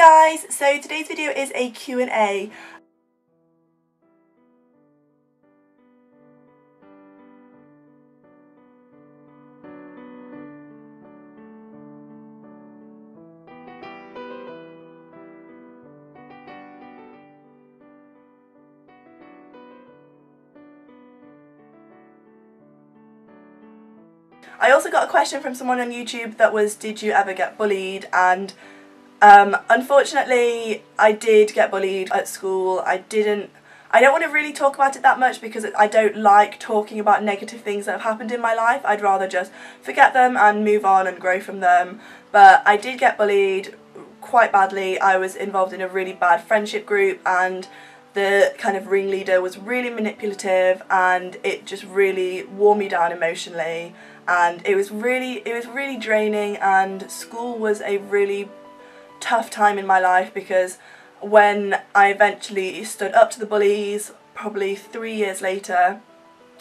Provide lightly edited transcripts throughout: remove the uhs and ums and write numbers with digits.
Hi guys, so today's video is a Q&A. I also got a question from someone on YouTube that was, did you ever get bullied? And unfortunately I did get bullied at school. I don't want to really talk about it that much because I don't like talking about negative things that have happened in my life. I'd rather just forget them and move on and grow from them. But I did get bullied quite badly. I was involved in a really bad friendship group and the kind of ringleader was really manipulative and it just really wore me down emotionally, and it was really draining, and school was a really tough time in my life because when I eventually stood up to the bullies, probably 3 years later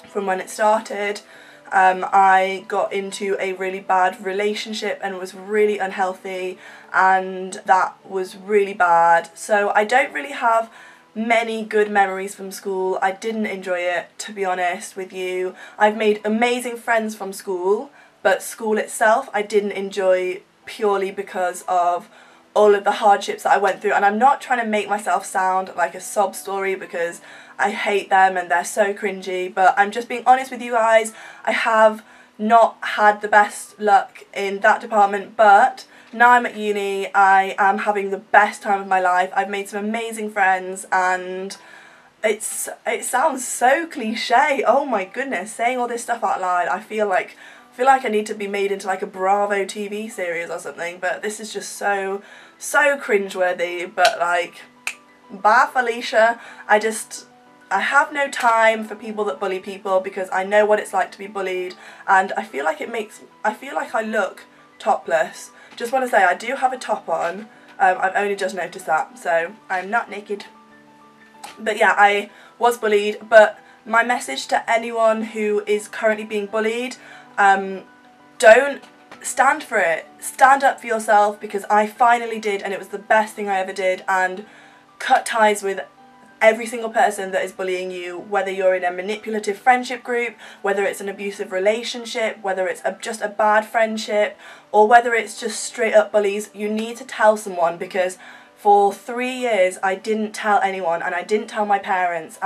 from when it started, I got into a really bad relationship and was really unhealthy, and that was really bad. So I don't really have many good memories from school. I didn't enjoy it, to be honest with you. I've made amazing friends from school, but school itself I didn't enjoy purely because of all of the hardships that I went through. And I'm not trying to make myself sound like a sob story because I hate them and they're so cringy, but I'm just being honest with you guys. I have not had the best luck in that department, but now I'm at uni, I am having the best time of my life. I've made some amazing friends, and it sounds so cliche. Oh my goodness, saying all this stuff out loud, I feel like I need to be made into like a Bravo TV series or something, but this is just so cringeworthy. But like, bye Felicia. I have no time for people that bully people because I know what it's like to be bullied, and I feel like I look topless. Just want to say I do have a top on. I've only just noticed that, so I'm not naked. But yeah, I was bullied, but my message to anyone who is currently being bullied, don't stand for it. Stand up for yourself, because I finally did, and it was the best thing I ever did, and cut ties with every single person that is bullying you, whether you're in a manipulative friendship group, whether it's an abusive relationship, whether it's just a bad friendship, or whether it's just straight up bullies. You need to tell someone, because for 3 years I didn't tell anyone, and I didn't tell my parents.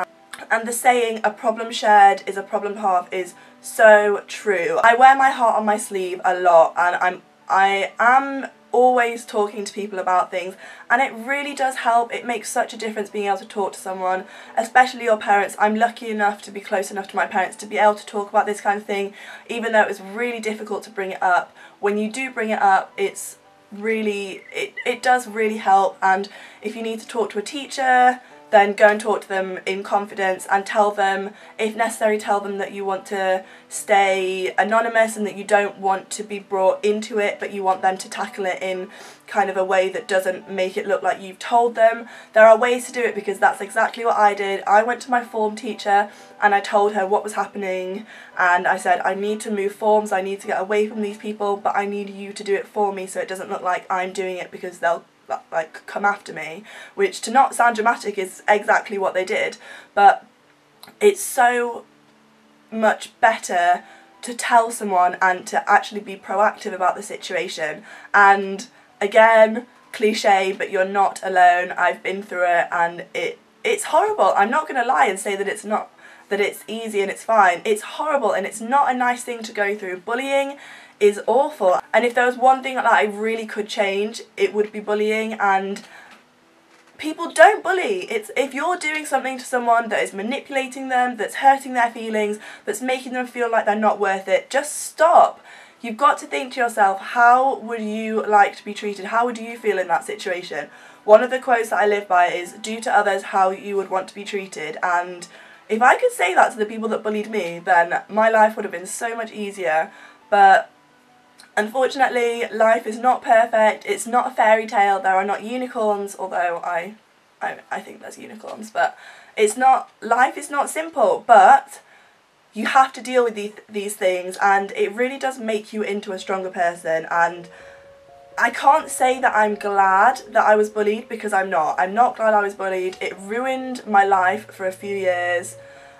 And the saying, a problem shared is a problem halved, is so true. I wear my heart on my sleeve a lot, and I am always talking to people about things, and it really does help. It makes such a difference being able to talk to someone, especially your parents. I'm lucky enough to be close enough to my parents to be able to talk about this kind of thing, even though it was really difficult to bring it up. When you do bring it up, it's really, it does really help. And if you need to talk to a teacher, then go and talk to them in confidence and tell them, if necessary, tell them that you want to stay anonymous and that you don't want to be brought into it, but you want them to tackle it in kind of a way that doesn't make it look like you've told them. There are ways to do it, because that's exactly what I did. I went to my form teacher and I told her what was happening, and I said, I need to move forms, I need to get away from these people, but I need you to do it for me so it doesn't look like I'm doing it because they'll like come after me, which, to not sound dramatic, is exactly what they did. But it's so much better to tell someone and to actually be proactive about the situation. And again, cliche, but you're not alone. I've been through it, and it's horrible. I'm not going to lie and say that it's not, that it's easy and it's fine. It's horrible, and it's not a nice thing to go through. Bullying is awful, and if there was one thing that I really could change, it would be bullying. And people don't bully. It's if you're doing something to someone that is manipulating them, that's hurting their feelings, that's making them feel like they're not worth it, just stop. You've got to think to yourself, how would you like to be treated? How would you feel in that situation? One of the quotes that I live by is, do to others how you would want to be treated. And if I could say that to the people that bullied me, then my life would have been so much easier. But unfortunately, life is not perfect. It's not a fairy tale. There are not unicorns, although I think there's unicorns, but it's not, life is not simple. But you have to deal with these things, and it really does make you into a stronger person. And I can't say that I'm glad that I was bullied, because I'm not. I'm not glad I was bullied. It ruined my life for a few years,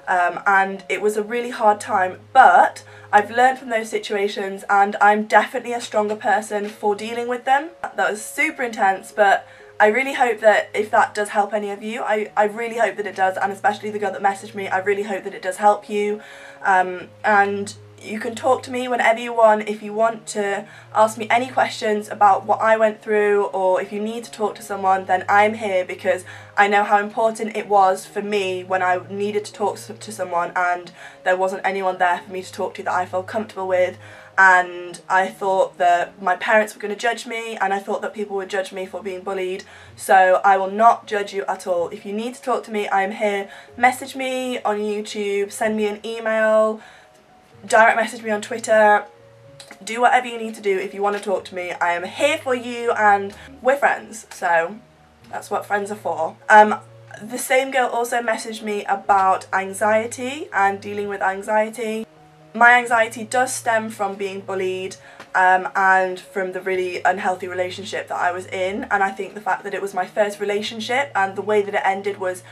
and it was a really hard time, but I've learned from those situations and I'm definitely a stronger person for dealing with them. That was super intense, but I really hope that if that does help any of you, I really hope that it does, and especially the girl that messaged me, I really hope that it does help you. And you can talk to me whenever you want. If you want to ask me any questions about what I went through, or if you need to talk to someone, then I'm here, because I know how important it was for me when I needed to talk to someone and there wasn't anyone there for me to talk to that I felt comfortable with. And I thought that my parents were going to judge me, and I thought that people would judge me for being bullied. So I will not judge you at all. If you need to talk to me, I am here. Message me on YouTube, send me an email, direct message me on Twitter, do whatever you need to do if you want to talk to me. I am here for you, and we're friends, so that's what friends are for. The same girl also messaged me about anxiety and dealing with anxiety. My anxiety does stem from being bullied, and from the really unhealthy relationship that I was in, and I think the fact that it was my first relationship and the way that it ended was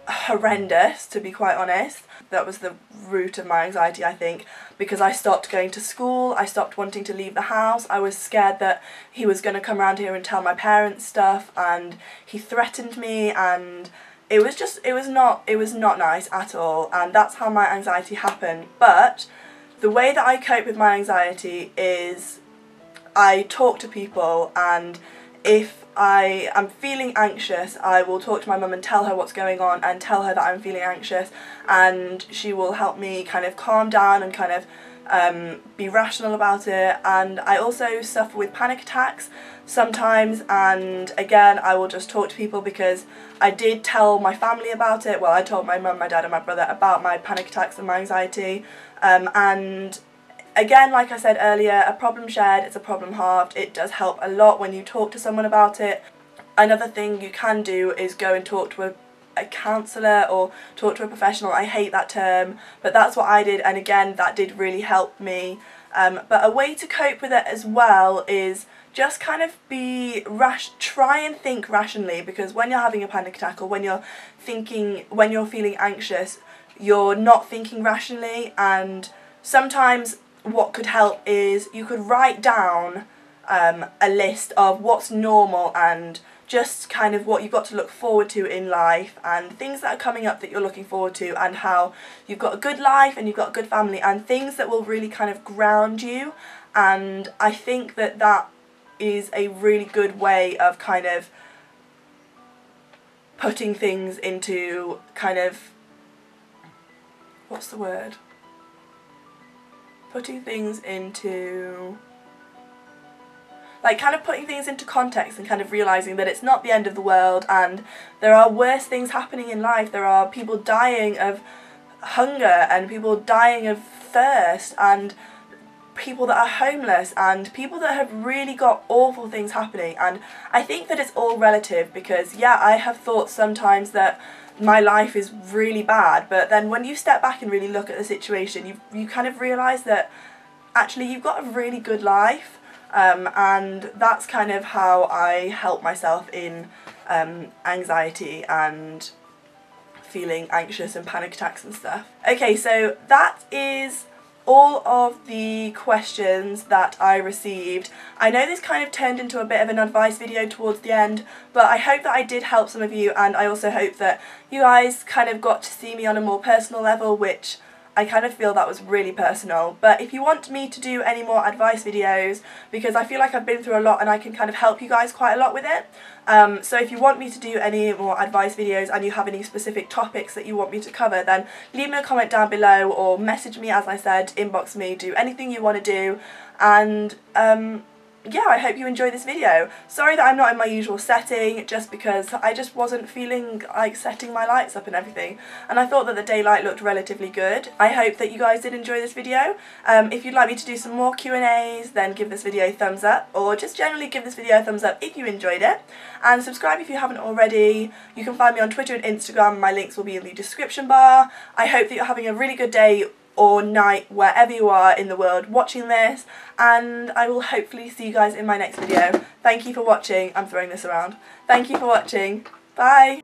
horrendous, to be quite honest. That was the root of my anxiety, I think, because I stopped going to school, I stopped wanting to leave the house. I was scared that he was going to come around here and tell my parents stuff, and he threatened me, and it was not nice at all, and that's how my anxiety happened. But the way that I cope with my anxiety is I talk to people, and if I am feeling anxious, I will talk to my mum and tell her what's going on and tell her that I'm feeling anxious, and she will help me kind of calm down and kind of be rational about it. And I also suffer with panic attacks sometimes, and again I will just talk to people, because I did tell my family about it. Well, I told my mum, my dad and my brother about my panic attacks and my anxiety, and again, like I said earlier, a problem shared is a problem halved. It does help a lot when you talk to someone about it. Another thing you can do is go and talk to a counsellor or talk to a professional. I hate that term, but that's what I did, and again that did really help me. But a way to cope with it as well is just kind of try and think rationally, because when you're having a panic attack or when you're feeling anxious, you're not thinking rationally. And sometimes what could help is you could write down a list of what's normal and just kind of what you've got to look forward to in life, and things that are coming up that you're looking forward to, and how you've got a good life and you've got a good family, and things that will really kind of ground you. And I think that that is a really good way of kind of putting things into kind of, what's the word? Putting things into, like, kind of putting things into context and kind of realising that it's not the end of the world, and there are worse things happening in life. There are people dying of hunger, and people dying of thirst, and people that are homeless, and people that have really got awful things happening. And I think that it's all relative, because yeah, I have thought sometimes that my life is really bad, but then when you step back and really look at the situation, you kind of realise that actually you've got a really good life. And that's kind of how I help myself in anxiety and feeling anxious and panic attacks and stuff. Okay, so that is all of the questions that I received. I know this kind of turned into a bit of an advice video towards the end, but I hope that I did help some of you, and I also hope that you guys kind of got to see me on a more personal level, which I kind of feel that was really personal. But if you want me to do any more advice videos, because I feel like I've been through a lot and I can kind of help you guys quite a lot with it, so if you want me to do any more advice videos and you have any specific topics that you want me to cover, then leave me a comment down below, or message me, as I said, inbox me, do anything you want to do. And yeah, I hope you enjoy this video. Sorry that I'm not in my usual setting, just because I just wasn't feeling like setting my lights up and everything, and I thought that the daylight looked relatively good. I hope that you guys did enjoy this video. If you'd like me to do some more Q&As, then give this video a thumbs up, or just generally give this video a thumbs up if you enjoyed it, and subscribe if you haven't already. You can find me on Twitter and Instagram, my links will be in the description bar. I hope that you're having a really good day or night wherever you are in the world watching this, and I will hopefully see you guys in my next video. Thank you for watching. I'm throwing this around. Thank you for watching. Bye!